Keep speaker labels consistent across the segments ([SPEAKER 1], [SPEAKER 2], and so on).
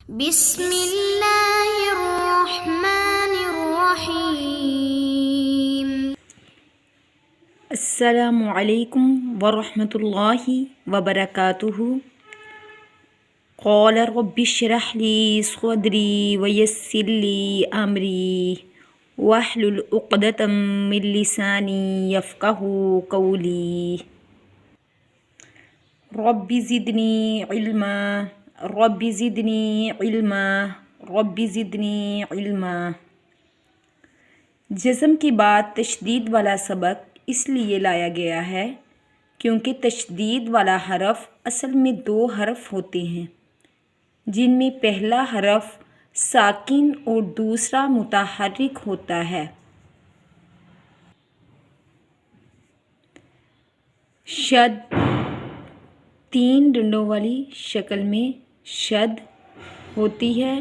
[SPEAKER 1] بسم اللہ الرحمن الرحیم۔
[SPEAKER 2] السلام علیکم ورحمۃ اللہ وبرکاتہ۔ قال رب اشرح لی صدری ویسر لی امری واحلل عقدۃ من لسانی یفقہوا قولی۔ رب زدنی علما رب زدنی علما رب زدنی علما۔ جزم کے بعد تشدید والا سبق اس لیے لایا گیا ہے کیونکہ تشدید والا حرف اصل میں 2 حرف ہوتے ہیں، جن میں پہلا حرف ساکن اور دوسرا متحرک ہوتا ہے۔ شد 3 ڈنڈوں والی شکل میں شد ہوتی ہے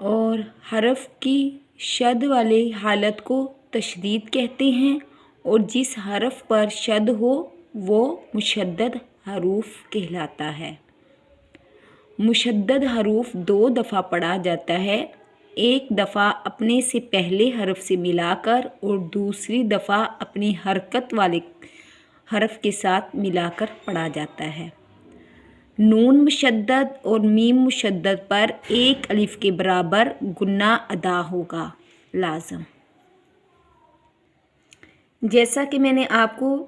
[SPEAKER 2] اور حرف کی شد والی حالت کو تشدید کہتے ہیں، اور جس حرف پر شد ہو وہ مشدد حروف کہلاتا ہے۔ مشدد حروف 2 دفعہ پڑھا جاتا ہے، ایک دفعہ اپنے سے پہلے حرف سے ملا کر اور دوسری دفعہ اپنی حرکت والے حرف کے ساتھ ملا کر پڑھا جاتا ہے۔ نون مشدد اور میم مشدد پر 1 الف کے برابر گنہ ادا ہوگا لازم۔ جیسا کہ میں نے آپ کو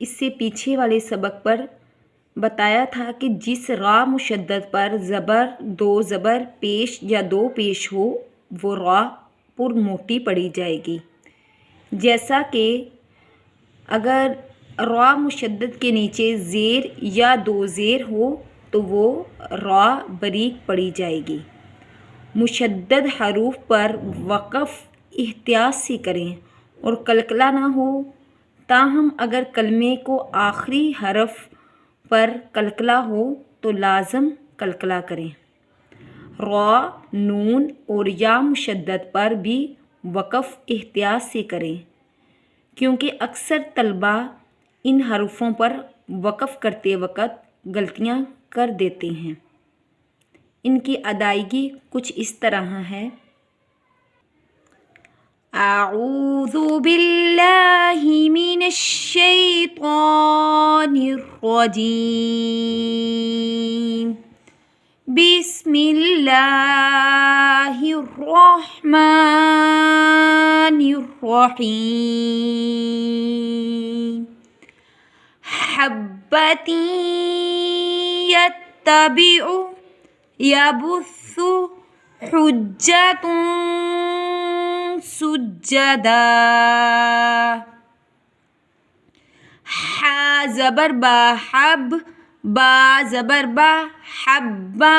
[SPEAKER 2] اس سے پیچھے والے سبق پر بتایا تھا کہ جس را مشدد پر زبر 2 زبر پیش یا 2 پیش ہو وہ را پر موٹی پڑھی جائے گی، جیسا کہ اگر را مشدد کے نیچے زیر یا 2 زیر ہو تو وہ را بریک پڑھی جائے گی۔ مشدد حروف پر وقف احتیاط سے کریں اور قلقلہ نہ ہو، تاہم اگر کلمے کو آخری حرف پر قلقلہ ہو تو لازم قلقلہ کریں۔ را، نون اور یا مشدد پر بھی وقف احتیاط سے کریں کیونکہ اکثر طلبہ ان حروفوں پر وقف کرتے وقت غلطیاں کر دیتے ہیں۔ ان کی ادائیگی کچھ اس طرح ہے: اعوذ باللہ من الشیطان الرجیم، بسم اللہ الرحمن الرحیم۔ حبۃ یتبع یبث حجۃ سجدا۔ ح زبر با حب، با زبر با حبہ،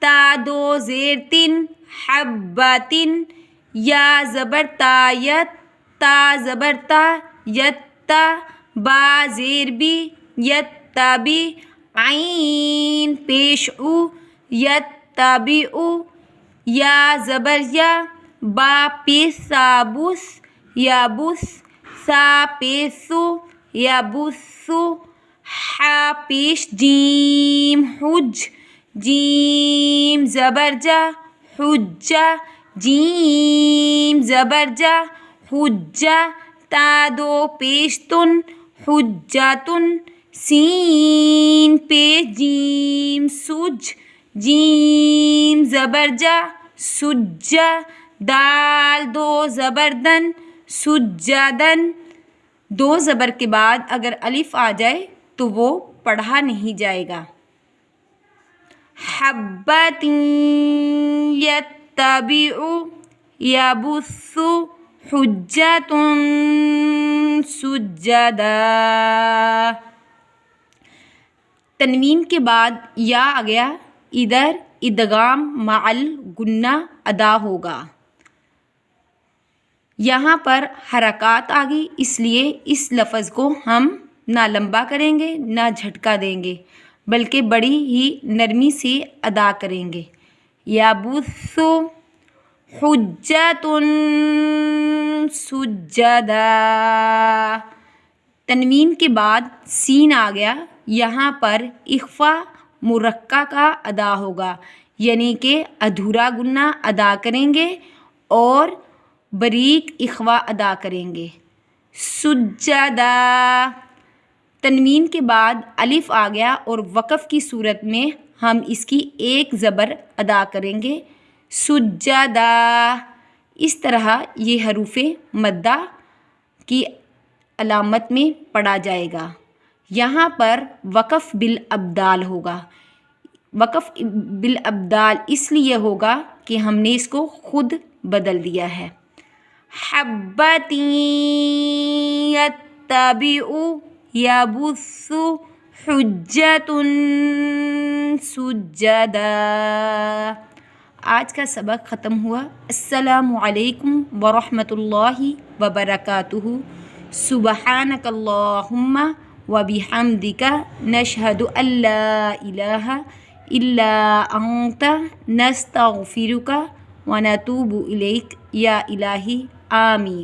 [SPEAKER 2] تا 2 زیر 3 حبۃ، یا زبر تا یت، تا زبر تا یتا، با زیر بی یتبی، عین پیش او یتبع، یا زبر یا، با پیش سابس یبس، سا پیش یبس، ح پیش جیم حج، جیم زبر جا حجہ، جیم زبر جا حجہ، تا 2 پیش تن حجتن، سین پیش جیم سج، جیم زبر جا سجہ، دال 2 زبر دن سجدن۔ 2 زبر کے بعد اگر الف آ جائے تو وہ پڑھا نہیں جائے گا۔ حبۃ یتبع یبث حجۃ سجدا۔ تنوین کے بعد یا آ گیا، ادھر ادغام مع الغنہ ادا ہوگا۔ یہاں پر حرکات آ گئی، اس لیے اس لفظ کو ہم نہ لمبا کریں گے نہ جھٹکا دیں گے بلکہ بڑی ہی نرمی سے ادا کریں گے۔ یبث حجۃ سجدا۔ تنوین کے بعد سین آ گیا، یہاں پر اخفا مرقع کا ادا ہوگا، یعنی کہ ادھورا گنہ ادا کریں گے اور باریک اخوا ادا کریں گے۔ سجدہ، تنوین کے بعد الف آ گیا اور وقف کی صورت میں ہم اس کی ایک زبر ادا کریں گے، سجدہ۔ اس طرح یہ حروف مدہ کی علامت میں پڑھا جائے گا۔ یہاں پر وقف بالابدال ہوگا۔ وقف بالابدال اس لیے ہوگا کہ ہم نے اس کو خود بدل دیا ہے۔ حبتین یتبع یبث حجۃ سجدا۔ آج کا سبق ختم ہوا۔ السلام علیکم ورحمۃ اللہ وبرکاتہ۔ سبحانک اللہم وبحمدک نشہد ان لا الہ الا انت نستغفرک ونتوب الیک یا الہی آمین۔